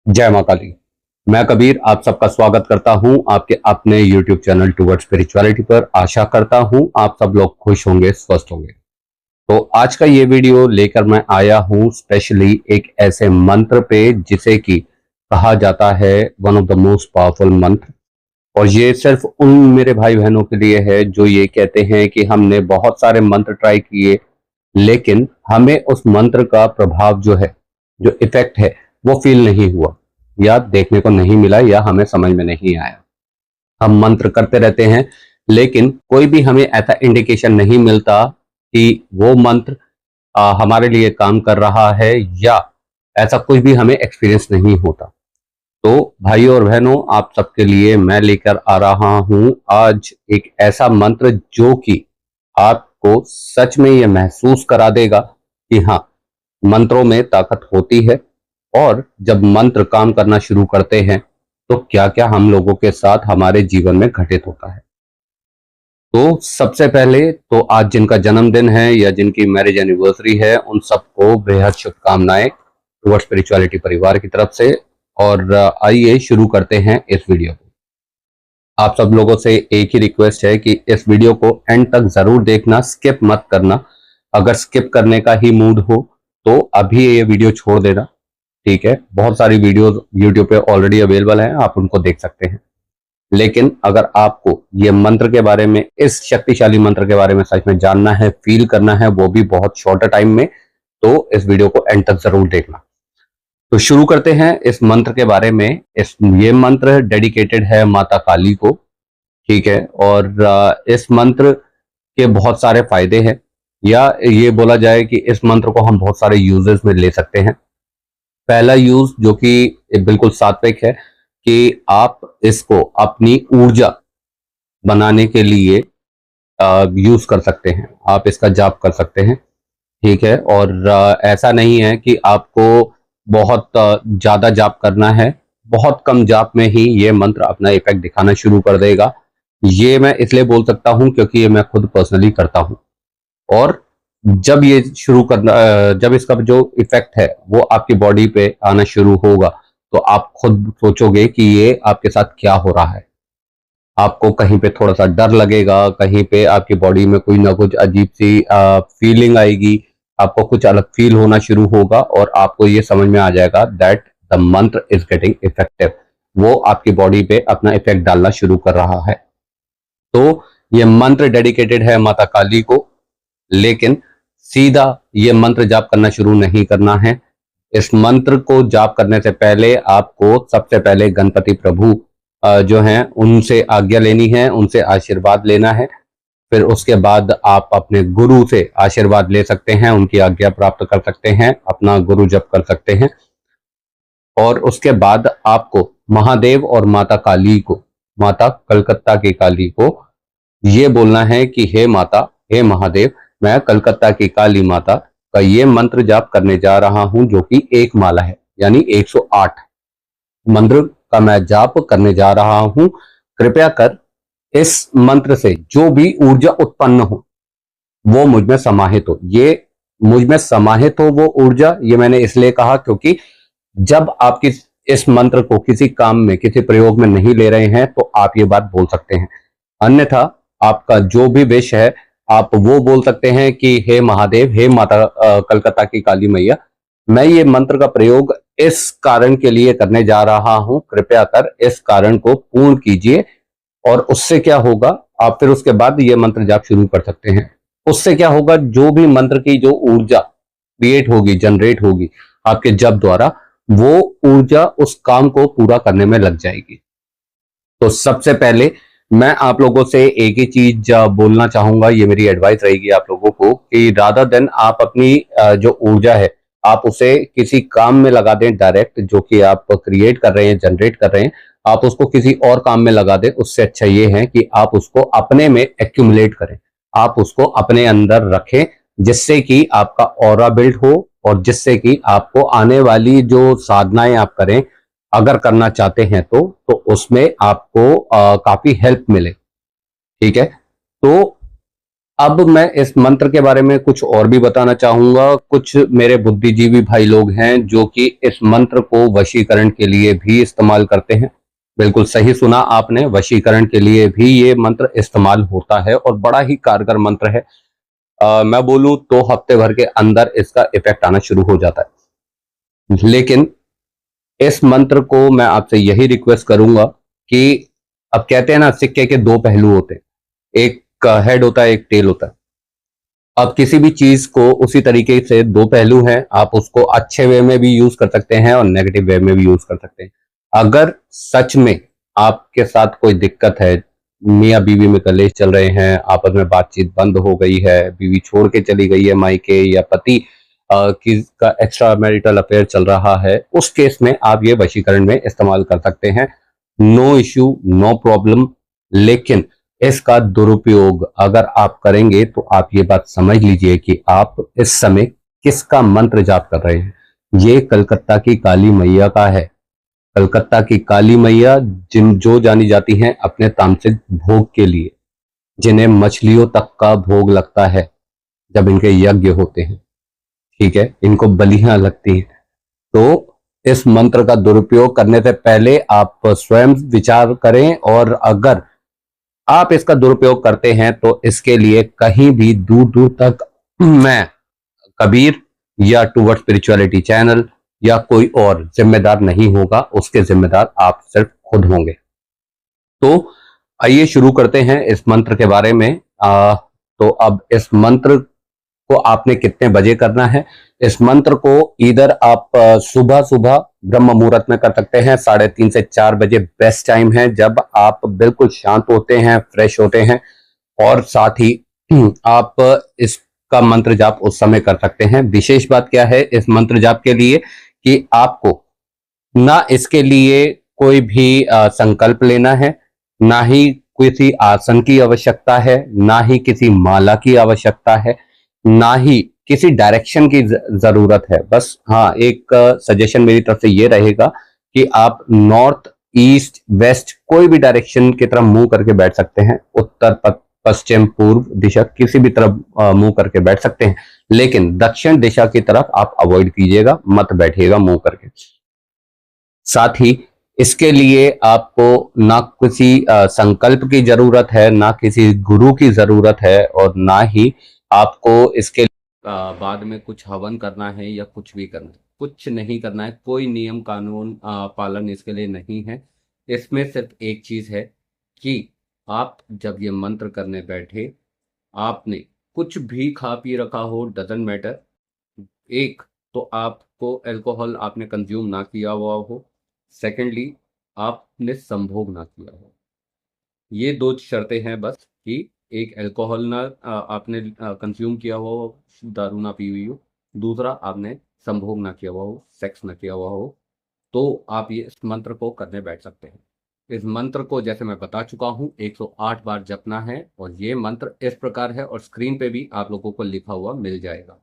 जय मां काली। मैं कबीर आप सबका स्वागत करता हूं आपके अपने YouTube चैनल टुवर्ड्स स्पिरिचुअलिटी पर। आशा करता हूं आप सब लोग खुश होंगे, स्वस्थ होंगे। तो आज का ये वीडियो लेकर मैं आया हूं स्पेशली एक ऐसे मंत्र पे जिसे कि कहा जाता है one of the most powerful मंत्र। और ये सिर्फ उन मेरे भाई बहनों के लिए है जो ये कहते हैं कि हमने बहुत सारे मंत्र ट्राई किए, लेकिन हमें उस मंत्र का प्रभाव जो है, जो इफेक्ट है, वो फील नहीं हुआ या देखने को नहीं मिला या हमें समझ में नहीं आया। हम मंत्र करते रहते हैं, लेकिन कोई भी हमें ऐसा इंडिकेशन नहीं मिलता कि वो मंत्र हमारे लिए काम कर रहा है, या ऐसा कुछ भी हमें एक्सपीरियंस नहीं होता। तो भाइयों और बहनों, आप सबके लिए मैं लेकर आ रहा हूं आज एक ऐसा मंत्र जो कि आपको सच में यह महसूस करा देगा कि हाँ, मंत्रों में ताकत होती है। और जब मंत्र काम करना शुरू करते हैं तो क्या क्या हम लोगों के साथ हमारे जीवन में घटित होता है। तो सबसे पहले तो आज जिनका जन्मदिन है या जिनकी मैरिज एनिवर्सरी है, उन सबको बेहद शुभकामनाएं टुवर्ड्स स्पिरिचुअलिटी परिवार की तरफ से। और आइए शुरू करते हैं इस वीडियो को। आप सब लोगों से एक ही रिक्वेस्ट है कि इस वीडियो को एंड तक जरूर देखना, स्किप मत करना। अगर स्किप करने का ही मूड हो तो अभी ये वीडियो छोड़ देना, ठीक है। बहुत सारी वीडियोस यूट्यूब पे ऑलरेडी अवेलेबल हैं, आप उनको देख सकते हैं। लेकिन अगर आपको ये मंत्र के बारे में, इस शक्तिशाली मंत्र के बारे में सच में जानना है, फील करना है, वो भी बहुत शॉर्ट टाइम में, तो इस वीडियो को एंड तक जरूर देखना। तो शुरू करते हैं इस मंत्र के बारे में। ये मंत्र डेडिकेटेड है माता काली को, ठीक है। और इस मंत्र के बहुत सारे फायदे हैं, या ये बोला जाए कि इस मंत्र को हम बहुत सारे यूजेस में ले सकते हैं। पहला यूज जो कि बिल्कुल सात्विक है कि आप इसको अपनी ऊर्जा बनाने के लिए यूज कर सकते हैं, आप इसका जाप कर सकते हैं, ठीक है। और ऐसा नहीं है कि आपको बहुत ज्यादा जाप करना है, बहुत कम जाप में ही ये मंत्र अपना इफेक्ट दिखाना शुरू कर देगा। ये मैं इसलिए बोल सकता हूं क्योंकि ये मैं खुद पर्सनली करता हूं। और जब ये शुरू करना, जब इसका जो इफेक्ट है वो आपकी बॉडी पे आना शुरू होगा, तो आप खुद सोचोगे कि ये आपके साथ क्या हो रहा है। आपको कहीं पे थोड़ा सा डर लगेगा, कहीं पे आपकी बॉडी में कोई ना कुछ अजीब सी फीलिंग आएगी, आपको कुछ अलग फील होना शुरू होगा और आपको ये समझ में आ जाएगा दैट द मंत्र इज गेटिंग इफेक्टिव। वो आपकी बॉडी पे अपना इफेक्ट डालना शुरू कर रहा है। तो ये मंत्र डेडिकेटेड है माता काली को, लेकिन सीधा ये मंत्र जाप करना शुरू नहीं करना है। इस मंत्र को जाप करने से पहले आपको सबसे पहले गणपति प्रभु जो हैं उनसे आज्ञा लेनी है, उनसे आशीर्वाद लेना है। फिर उसके बाद आप अपने गुरु से आशीर्वाद ले सकते हैं, उनकी आज्ञा प्राप्त कर सकते हैं, अपना गुरु जप कर सकते हैं। और उसके बाद आपको महादेव और माता काली को, माता कलकत्ता की काली को ये बोलना है कि हे माता, हे महादेव, मैं कलकत्ता की काली माता का ये मंत्र जाप करने जा रहा हूं, जो कि एक माला है, यानी 108 मंत्र का मैं जाप करने जा रहा हूं। कृपया कर इस मंत्र से जो भी ऊर्जा उत्पन्न हो वो मुझ में समाहित हो। ये मुझ में समाहित हो वो ऊर्जा, ये मैंने इसलिए कहा क्योंकि जब आप इस मंत्र को किसी काम में, किसी प्रयोग में नहीं ले रहे हैं तो आप ये बात बोल सकते हैं। अन्यथा आपका जो भी विश है आप वो बोल सकते हैं कि हे महादेव, हे माता कलकत्ता की काली मैया, मैं ये मंत्र का प्रयोग इस कारण के लिए करने जा रहा हूं, कृपया कर इस कारण को पूर्ण कीजिए। और उससे क्या होगा, आप फिर उसके बाद ये मंत्र जाप शुरू कर सकते हैं। उससे क्या होगा, जो भी मंत्र की जो ऊर्जा क्रिएट होगी, जनरेट होगी आपके जप द्वारा, वो ऊर्जा उस काम को पूरा करने में लग जाएगी। तो सबसे पहले मैं आप लोगों से एक ही चीज बोलना चाहूंगा, ये मेरी एडवाइस रहेगी आप लोगों को कि रादर देन आप अपनी जो ऊर्जा है आप उसे किसी काम में लगा दें डायरेक्ट, जो कि आप क्रिएट कर रहे हैं, जनरेट कर रहे हैं, आप उसको किसी और काम में लगा दें। उससे अच्छा ये है कि आप उसको अपने में एक्यूमुलेट करें, आप उसको अपने अंदर रखें, जिससे कि आपका ऑरा बिल्ड हो और जिससे कि आपको आने वाली जो साधनाएं आप करें, अगर करना चाहते हैं तो उसमें आपको काफी हेल्प मिले, ठीक है। तो अब मैं इस मंत्र के बारे में कुछ और भी बताना चाहूंगा। कुछ मेरे बुद्धिजीवी भाई लोग हैं जो कि इस मंत्र को वशीकरण के लिए भी इस्तेमाल करते हैं। बिल्कुल सही सुना आपने, वशीकरण के लिए भी ये मंत्र इस्तेमाल होता है और बड़ा ही कारगर मंत्र है। मैं बोलूं तो हफ्ते भर के अंदर इसका इफेक्ट आना शुरू हो जाता है। लेकिन इस मंत्र को मैं आपसे यही रिक्वेस्ट करूंगा कि अब कहते हैं ना, सिक्के के दो पहलू होते हैं, एक हेड होता है, एक टेल होता है। अब किसी भी चीज को उसी तरीके से दो पहलू हैं, आप उसको अच्छे वे में भी यूज कर सकते हैं और नेगेटिव वे में भी यूज कर सकते हैं। अगर सच में आपके साथ कोई दिक्कत है, मियाँ बीवी में कलेश चल रहे हैं, आपस में बातचीत बंद हो गई है, बीवी छोड़ के चली गई है मायके, या पति की का एक्स्ट्रा मैरिटल अफेयर चल रहा है, उस केस में आप ये वशीकरण में इस्तेमाल कर सकते हैं। No issue, no problem. लेकिन इसका दुरुपयोग अगर आप करेंगे तो आप ये बात समझ लीजिए कि आप इस समय किसका मंत्र जाप कर रहे हैं। ये कलकत्ता की काली मैया का है। कलकत्ता की काली मैया जिन जो जानी जाती हैं अपने तांत्रिक भोग के लिए, जिन्हें मछलियों तक का भोग लगता है जब इनके यज्ञ होते हैं, ठीक है, इनको बलियां लगती हैं। तो इस मंत्र का दुरुपयोग करने से पहले आप स्वयं विचार करें, और अगर आप इसका दुरुपयोग करते हैं तो इसके लिए कहीं भी दूर दूर तक मैं, कबीर, या टूवर्ड स्पिरिचुअलिटी चैनल या कोई और जिम्मेदार नहीं होगा। उसके जिम्मेदार आप सिर्फ खुद होंगे। तो आइए शुरू करते हैं इस मंत्र के बारे में। तो अब इस मंत्र को आपने कितने बजे करना है? इस मंत्र को इधर आप सुबह सुबह ब्रह्म मुहूर्त में कर सकते हैं, 3:30 से 4 बजे बेस्ट टाइम है, जब आप बिल्कुल शांत होते हैं, फ्रेश होते हैं। और साथ ही आप इसका मंत्र जाप उस समय कर सकते हैं। विशेष बात क्या है इस मंत्र जाप के लिए, कि आपको ना इसके लिए कोई भी संकल्प लेना है, ना ही किसी आसन की आवश्यकता है, ना ही किसी माला की आवश्यकता है, ना ही किसी डायरेक्शन की जरूरत है। बस हाँ, एक सजेशन मेरी तरफ से ये रहेगा कि आप नॉर्थ, ईस्ट, वेस्ट कोई भी डायरेक्शन की तरफ मुंह करके बैठ सकते हैं। उत्तर, पश्चिम, पूर्व दिशा किसी भी तरफ मुंह करके बैठ सकते हैं, लेकिन दक्षिण दिशा की तरफ आप अवॉइड कीजिएगा, मत बैठिएगा मुंह करके। साथ ही इसके लिए आपको ना किसी संकल्प की जरूरत है, ना किसी गुरु की जरूरत है, और ना ही आपको इसके बाद में कुछ हवन करना है या कुछ भी करना है। कुछ नहीं करना है, कोई नियम कानून पालन इसके लिए नहीं है। इसमें सिर्फ एक चीज है कि आप जब ये मंत्र करने बैठे, आपने कुछ भी खा पी रखा हो, डजेंट मैटर। एक, तो आपको अल्कोहल आपने कंज्यूम ना किया हुआ हो। सेकेंडली, आपने संभोग ना किया हो। ये दो शर्तें हैं बस, कि एक, अल्कोहल ना आपने कंज्यूम किया हुआ हो, दारू ना पी हुई हो। दूसरा, आपने संभोग ना किया हुआ हो, सेक्स ना किया हुआ हो। तो आप ये इस मंत्र को करने बैठ सकते हैं। इस मंत्र को जैसे मैं बता चुका हूँ 108 बार जपना है, और ये मंत्र इस प्रकार है, और स्क्रीन पे भी आप लोगों को लिखा हुआ मिल जाएगा।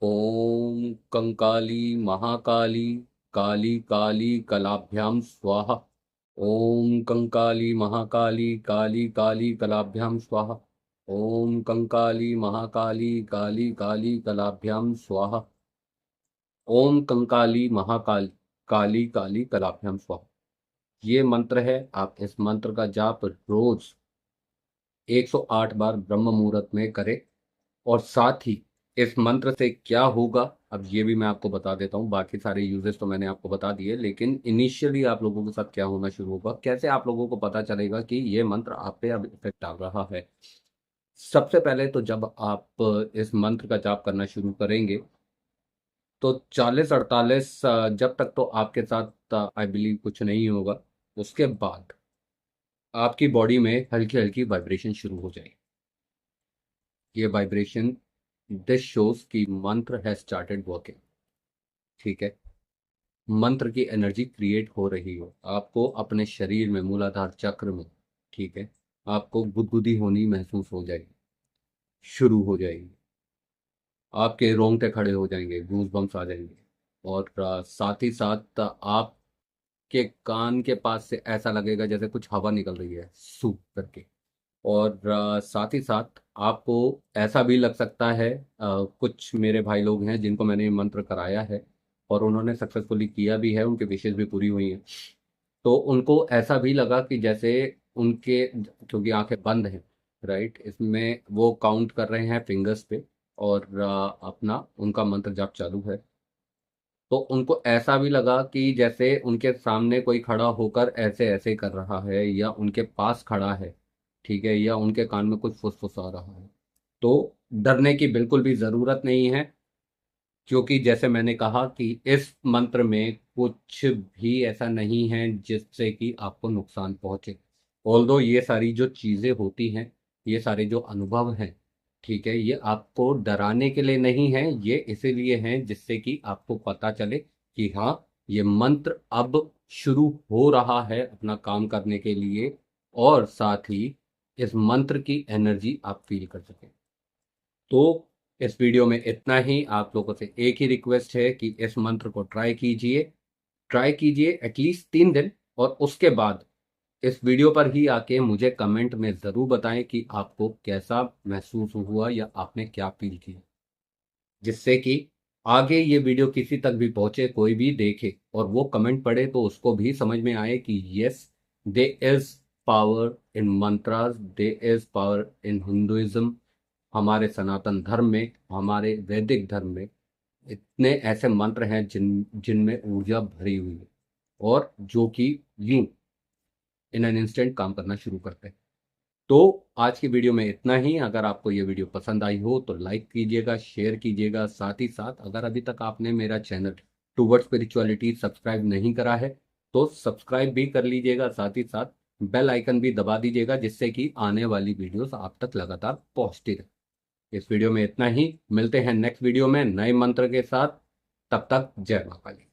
ओम कंकाली महाकाली काली काली कलाभ्याम स्वाहा। ओम कंकाली महाकाली काली काली कलाभ्याम स्वाहा। ओम कंकाली महाकाली काली काली कलाभ्याम स्वाहा। ओम कंकाली महाकाली काली काली कलाभ्याम स्वाहा। ये मंत्र है। आप इस मंत्र का जाप रोज 108 बार ब्रह्म मुहूर्त में करें। और साथ ही इस मंत्र से क्या होगा, अब ये भी मैं आपको बता देता हूँ। बाकी सारे यूजेस तो मैंने आपको बता दिए, लेकिन इनिशियली आप लोगों के साथ क्या होना शुरू होगा, कैसे आप लोगों को पता चलेगा कि ये मंत्र आप पे अब इफेक्ट डाल रहा है। सबसे पहले तो जब आप इस मंत्र का जाप करना शुरू करेंगे, तो 40-48 जब तक तो आपके साथ आई बिलीव कुछ नहीं होगा। उसके बाद आपकी बॉडी में हल्की हल्की वाइब्रेशन शुरू हो जाएगी। ये वाइब्रेशन दिस शोज की मंत्र हैज स्टार्टेड वर्किंग। ठीक है, मंत्र की एनर्जी क्रिएट हो रही हो आपको अपने शरीर में, मूलाधार चक्र में। ठीक है, आपको गुदगुदी होनी महसूस हो जाएगी, शुरू हो जाएगी। आपके रोंगटे खड़े हो जाएंगे, गूज बम्स आ जाएंगे। और साथ ही साथ आपके कान के पास से ऐसा लगेगा जैसे कुछ हवा निकल रही है, सूख करके। और साथ ही साथ आपको ऐसा भी लग सकता है, कुछ मेरे भाई लोग हैं जिनको मैंने ये मंत्र कराया है और उन्होंने सक्सेसफुली किया भी है, उनकी विशेष भी पूरी हुई हैं। तो उनको ऐसा भी लगा कि जैसे उनके, क्योंकि आंखें बंद हैं, राइट, इसमें वो काउंट कर रहे हैं फिंगर्स पे और अपना उनका मंत्र जाप चालू है। तो उनको ऐसा भी लगा कि जैसे उनके सामने कोई खड़ा होकर ऐसे ऐसे कर रहा है या उनके पास खड़ा है, ठीक है, या उनके कान में कुछ फुसफुसा रहा है। तो डरने की बिल्कुल भी ज़रूरत नहीं है, क्योंकि जैसे मैंने कहा कि इस मंत्र में कुछ भी ऐसा नहीं है जिससे कि आपको नुकसान पहुंचे। ऑल्दो ये सारी जो चीज़ें होती हैं, ये सारे जो अनुभव हैं, ठीक है, ये आपको डराने के लिए नहीं है, ये इसीलिए हैं जिससे कि आपको पता चले कि हाँ, ये मंत्र अब शुरू हो रहा है अपना काम करने के लिए, और साथ ही इस मंत्र की एनर्जी आप फील कर सकें। तो इस वीडियो में इतना ही। आप लोगों से एक ही रिक्वेस्ट है कि इस मंत्र को ट्राई कीजिए एटलीस्ट 3 दिन, और उसके बाद इस वीडियो पर ही आके मुझे कमेंट में ज़रूर बताएं कि आपको कैसा महसूस हुआ या आपने क्या फील किया, जिससे कि आगे ये वीडियो किसी तक भी पहुंचे, कोई भी देखे और वो कमेंट पढ़े तो उसको भी समझ में आए कि yes, there is power in mantras, there is power in Hinduism. हमारे सनातन धर्म में, हमारे वैदिक धर्म में इतने ऐसे मंत्र हैं जिनमें ऊर्जा भरी हुई है और जो कि यूं इन एन इंस्टेंट काम करना शुरू करते हैं। तो आज की वीडियो में इतना ही। अगर आपको ये वीडियो पसंद आई हो तो लाइक कीजिएगा, शेयर कीजिएगा। साथ ही साथ अगर अभी तक आपने मेरा चैनल टूवर्ड स्पिरिचुअलिटी सब्सक्राइब नहीं करा है तो सब्सक्राइब भी कर लीजिएगा। साथ ही साथ बेल आइकन भी दबा दीजिएगा, जिससे कि आने वाली वीडियोस आप तक लगातार पहुंचती रहे। इस वीडियो में इतना ही। मिलते हैं नेक्स्ट वीडियो में नए मंत्र के साथ। तब तक जय माता दी।